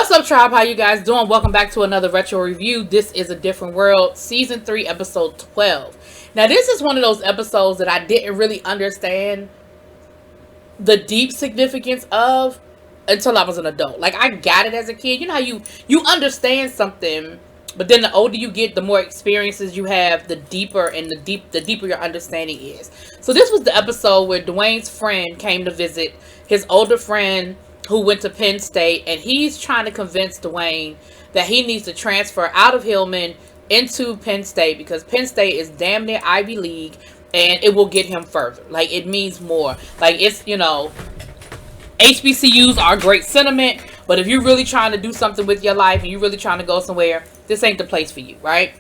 What's up, tribe? How you guys doing? Welcome back to another retro review. This is A Different World, season 3, episode 12. Now, this is one of those episodes that I didn't really understand the deep significance of until I was an adult. Like, I got it as a kid. You know how you understand something, but then the older you get, the more experiences you have, the deeper your understanding is. So this was the episode where Dwayne's friend came to visit his older friend who went to Penn State, and he's trying to convince Dwayne that he needs to transfer out of Hillman into Penn State because Penn State is damn near Ivy League and it will get him further. Like, it means more. Like, it's, you know, HBCUs are a great sentiment, but if you're really trying to do something with your life and you're really trying to go somewhere, this ain't the place for you, right?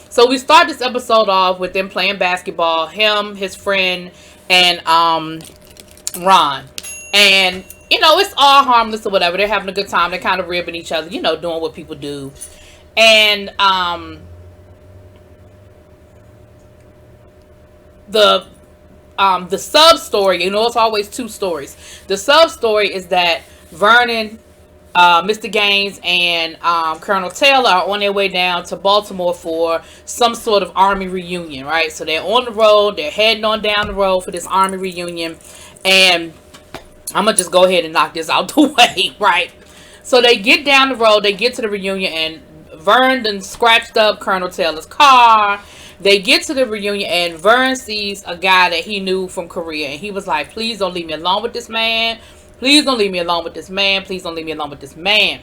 So we start this episode off with them playing basketball, him, his friend, and Ron. And you know, it's all harmless or whatever. They're having a good time. They're kind of ribbing each other, you know, doing what people do. And the sub story, you know, it's always two stories. The sub story is that Vernon, Mr. Gaines, and Colonel Taylor are on their way down to Baltimore for some sort of army reunion, right? So they're on the road. They're heading on down the road for this army reunion. And I'm going to just go ahead and knock this out the way, right? So they get down the road, they get to the reunion, and Vern done scratched up Colonel Taylor's car. They get to the reunion, and Vern sees a guy that he knew from Korea, and he was like, please don't leave me alone with this man. Please don't leave me alone with this man. Please don't leave me alone with this man.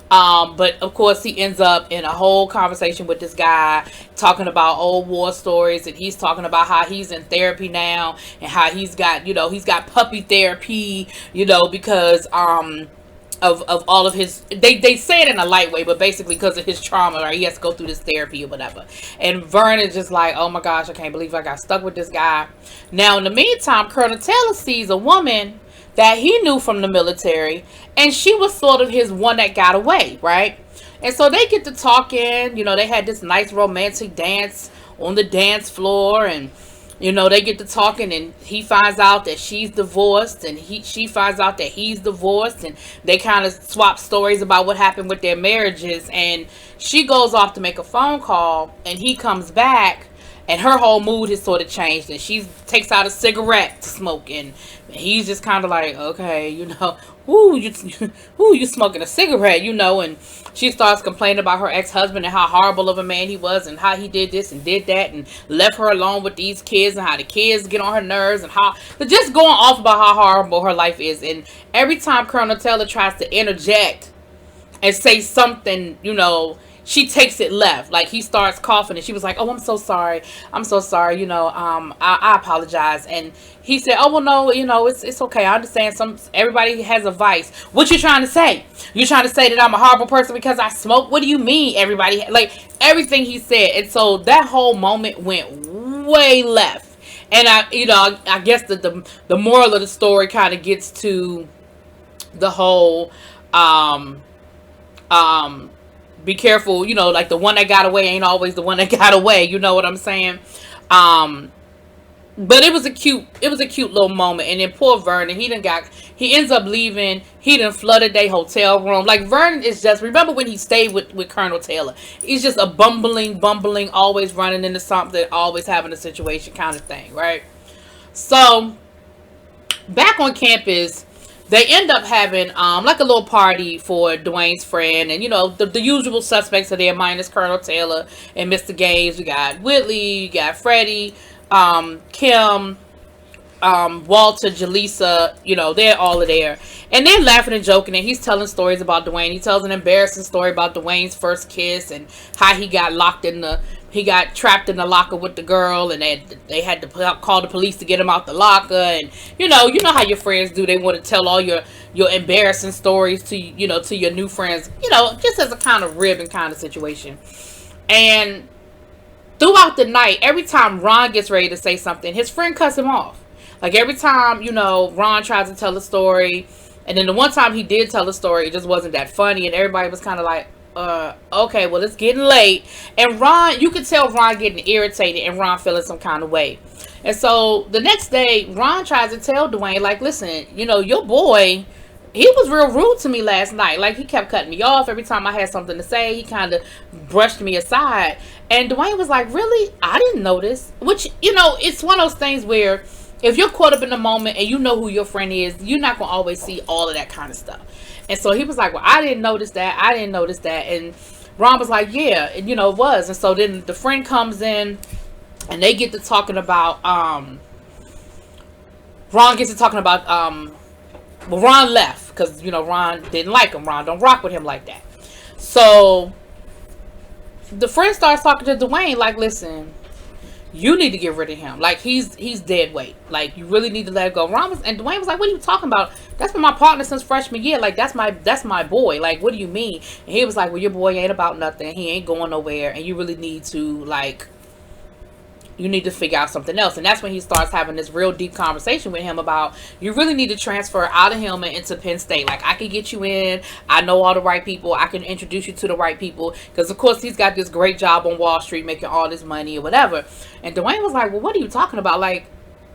But of course he ends up in a whole conversation with this guy talking about old war stories, and he's talking about how he's in therapy now and how he's got, you know, he's got puppy therapy, you know, because of all of his, they say it in a light way, but basically because of his trauma, right, he has to go through this therapy or whatever. And Vern is just like, oh my gosh, I can't believe I got stuck with this guy. Now in the meantime, Colonel Taylor sees a woman that he knew from the military, and she was sort of his one that got away, right? And so they get to talking, you know, they had this nice romantic dance on the dance floor, and you know, they get to talking, and he finds out that she's divorced, and she finds out that he's divorced, and they kind of swap stories about what happened with their marriages. And she goes off to make a phone call, and he comes back, and her whole mood has sort of changed, and she takes out a cigarette to smoke, and he's just kind of like, okay, you know, you smoking a cigarette, you know. And she starts complaining about her ex-husband and how horrible of a man he was, and how he did this and did that, and left her alone with these kids, and how the kids get on her nerves, and how they're just going off about how horrible her life is. And every time Colonel Taylor tries to interject and say something, you know, she takes it left. Like, he starts coughing, and she was like, oh, I'm so sorry, you know, I apologize. And he said, oh, well, no, you know, it's okay, I understand, everybody has a vice. What you trying to say? You trying to say that I'm a horrible person because I smoke? What do you mean, everybody? Like, everything he said. And so that whole moment went way left. And I guess that the moral of the story kind of gets to the whole be careful, you know, like, the one that got away ain't always the one that got away, you know what I'm saying? But it was a cute little moment. And then poor Vernon, he ends up leaving. He done flooded their hotel room. Like, Vernon is just, remember when he stayed with Colonel Taylor? He's just a bumbling, always running into something, always having a situation kind of thing, right? So back on campus, they end up having like a little party for Dwayne's friend, and you know, the usual suspects are there minus Colonel Taylor and Mr. Gaines. We got Whitley, you got Freddie, Kim, Walter, Jaleesa, you know, they're all there. And they're laughing and joking, and he's telling stories about Dwayne. He tells an embarrassing story about Dwayne's first kiss, and how he got trapped in the locker with the girl, and they had to call the police to get him out the locker. And you know how your friends do. They want to tell all your embarrassing stories to, you know, to your new friends, you know, just as a kind of ribbing kind of situation. And throughout the night, every time Ron gets ready to say something, his friend cuts him off. Like, every time, you know, Ron tries to tell a story, and then the one time he did tell a story, it just wasn't that funny, and everybody was kind of like, okay, well, it's getting late. And Ron, you could tell Ron getting irritated, and Ron feeling some kind of way. And so the next day, Ron tries to tell Dwayne, like, listen, you know, your boy he was real rude to me last night. Like, he kept cutting me off every time I had something to say. He kind of brushed me aside. And Dwayne was like, really? I didn't notice. Which, you know, it's one of those things where if you're caught up in the moment and you know who your friend is, you're not going to always see all of that kind of stuff. And so he was like, well, I didn't notice that. I didn't notice that. And Ron was like, yeah, and, you know, it was. And so then the friend comes in and they get to talking about, Ron gets to talking about, well, Ron left because, you know, Ron didn't like him. Ron don't rock with him like that. So the friend starts talking to Dwayne like, listen, you need to get rid of him. Like, he's dead weight. Like, you really need to let it go. And Dwayne was like, what are you talking about? That's been my partner since freshman year. Like, that's my boy. Like, what do you mean? And he was like, well, your boy ain't about nothing. He ain't going nowhere. And you really need to, like, you need to figure out something else. And that's when he starts having this real deep conversation with him about, you really need to transfer out of Hillman into Penn State. Like, I can get you in. I know all the right people. I can introduce you to the right people. Because, of course, he's got this great job on Wall Street making all this money or whatever. And Dwayne was like, well, what are you talking about? Like,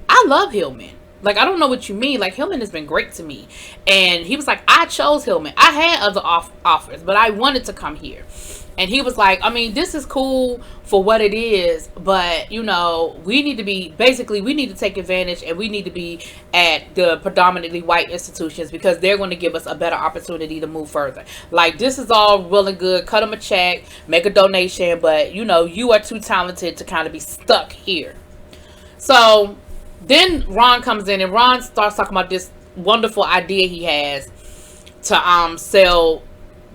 I love Hillman. Like, I don't know what you mean. Like, Hillman has been great to me. And he was like, I chose Hillman. I had other offers, but I wanted to come here. And he was like, I mean, this is cool for what it is, but, you know, we need to take advantage, and we need to be at the predominantly white institutions because they're going to give us a better opportunity to move further. Like, this is all well and good. Cut them a check, make a donation, but, you know, you are too talented to kind of be stuck here. So then Ron comes in, and Ron starts talking about this wonderful idea he has to sell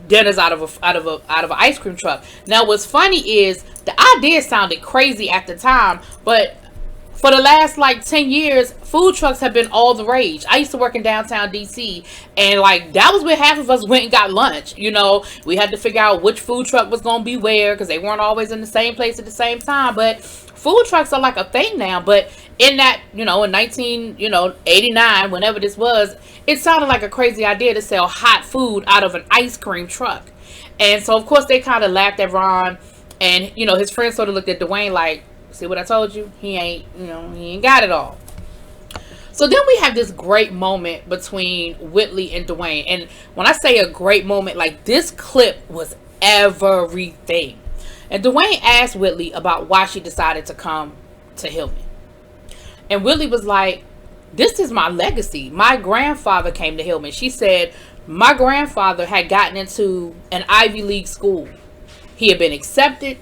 dinners out of an ice cream truck. Now, what's funny is the idea sounded crazy at the time, but for the last like 10 years, food trucks have been all the rage. I used to work in downtown DC, and like that was where half of us went and got lunch. You know, we had to figure out which food truck was going to be where because they weren't always in the same place at the same time. But food trucks are like a thing now. But in that, you know, in 1989, whenever this was, it sounded like a crazy idea to sell hot food out of an ice cream truck. And so, of course, they kind of laughed at Ron. And, you know, his friends sort of looked at Dwayne like, see what I told you? He ain't got it all. So then we have this great moment between Whitley and Dwayne. And when I say a great moment, like this clip was everything. And Dwayne asked Whitley about why she decided to come to Hillman. And Whitley was like, this is my legacy. My grandfather came to Hillman. She said, my grandfather had gotten into an Ivy League school. He had been accepted.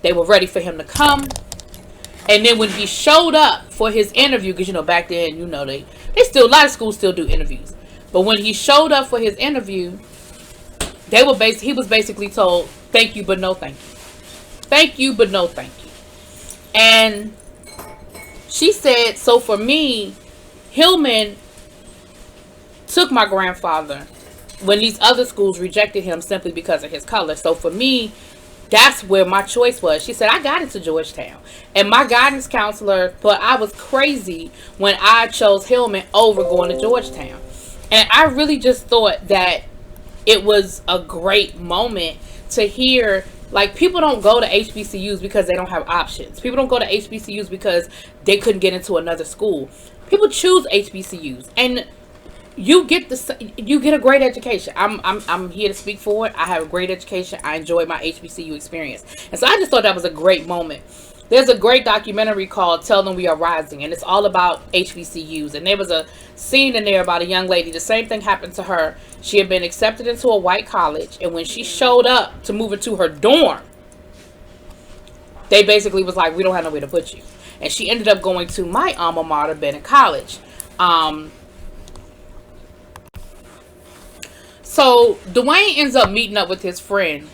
They were ready for him to come. And then when he showed up for his interview, because, you know, back then, you know, they still, a lot of schools still do interviews. But when he showed up for his interview, he was basically told, thank you, but no thank you. Thank you, but no thank you. And she said, so for me, Hillman took my grandfather when these other schools rejected him simply because of his color. So for me, that's where my choice was. She said, I got into Georgetown. And my guidance counselor thought I was crazy when I chose Hillman over going to Georgetown. And I really just thought that it was a great moment to hear, like, people don't go to HBCUs because they don't have options. People don't go to HBCUs because they couldn't get into another school. People choose HBCUs. And you get a great education. I'm here to speak for it. I have a great education. I enjoyed my HBCU experience. And so I just thought that was a great moment. There's a great documentary called Tell Them We Are Rising, and it's all about HBCUs. And there was a scene in there about a young lady. The same thing happened to her. She had been accepted into a white college, and when she showed up to move into her dorm, they basically was like, we don't have nowhere to put you. And she ended up going to my alma mater, Bennett College. So Dwayne ends up meeting up with his friend,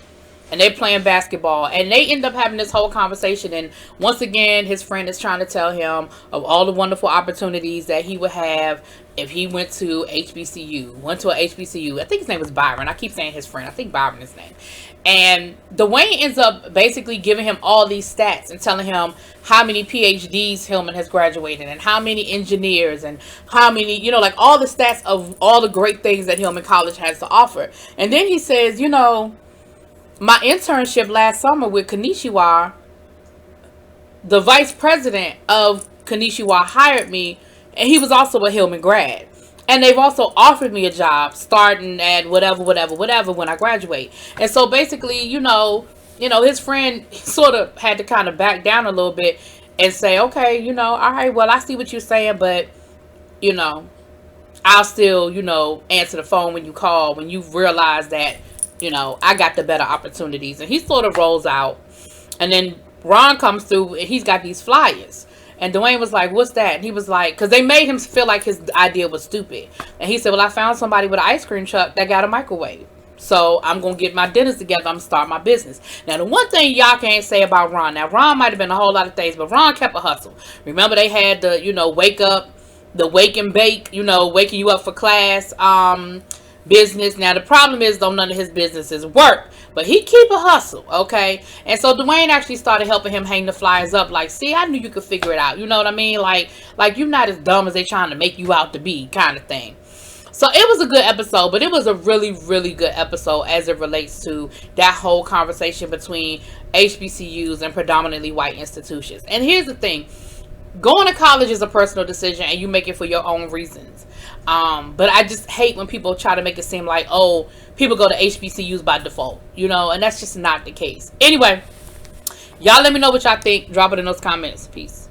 and they're playing basketball, and they end up having this whole conversation. And once again, his friend is trying to tell him of all the wonderful opportunities that he would have if he went to HBCU. Went to a HBCU. I think his name was Byron. I keep saying his friend. I think Byron is his name. And Dwayne ends up basically giving him all these stats and telling him how many PhDs Hillman has graduated and how many engineers and how many, you know, like all the stats of all the great things that Hillman College has to offer. And then he says, you know, my internship last summer with Kanishiwa, the vice president of Kanishiwa hired me, and he was also a Hillman grad. And they've also offered me a job starting at whatever when I graduate. And so basically, his friend sort of had to kind of back down a little bit and say, okay, all right, well, I see what you're saying, but, I'll still, answer the phone when you call, when you realize that, I got the better opportunities. And he sort of rolls out. And then Ron comes through and he's got these flyers. And Dwayne was like, what's that? And he was like, because they made him feel like his idea was stupid. And he said, well, I found somebody with an ice cream truck that got a microwave. So I'm going to get my dinners together. I'm going to start my business. Now, the one thing y'all can't say about Ron. Now, Ron might have been a whole lot of things, but Ron kept a hustle. Remember, they had the, wake up, the wake and bake, waking you up for class business. Now, the problem is, though, none of his businesses work. But he keep a hustle, okay? And so Dwayne actually started helping him hang the flyers up. Like, see, I knew you could figure it out. You know what I mean? Like you're not as dumb as they trying to make you out to be, kind of thing. So it was a good episode, but it was a really, really good episode as it relates to that whole conversation between HBCUs and predominantly white institutions. And here's the thing. Going to college is a personal decision and you make it for your own reasons. But I just hate when people try to make it seem like, oh, people go to HBCUs by default, and that's just not the case. Anyway, y'all let me know what y'all think. Drop it in those comments. Peace.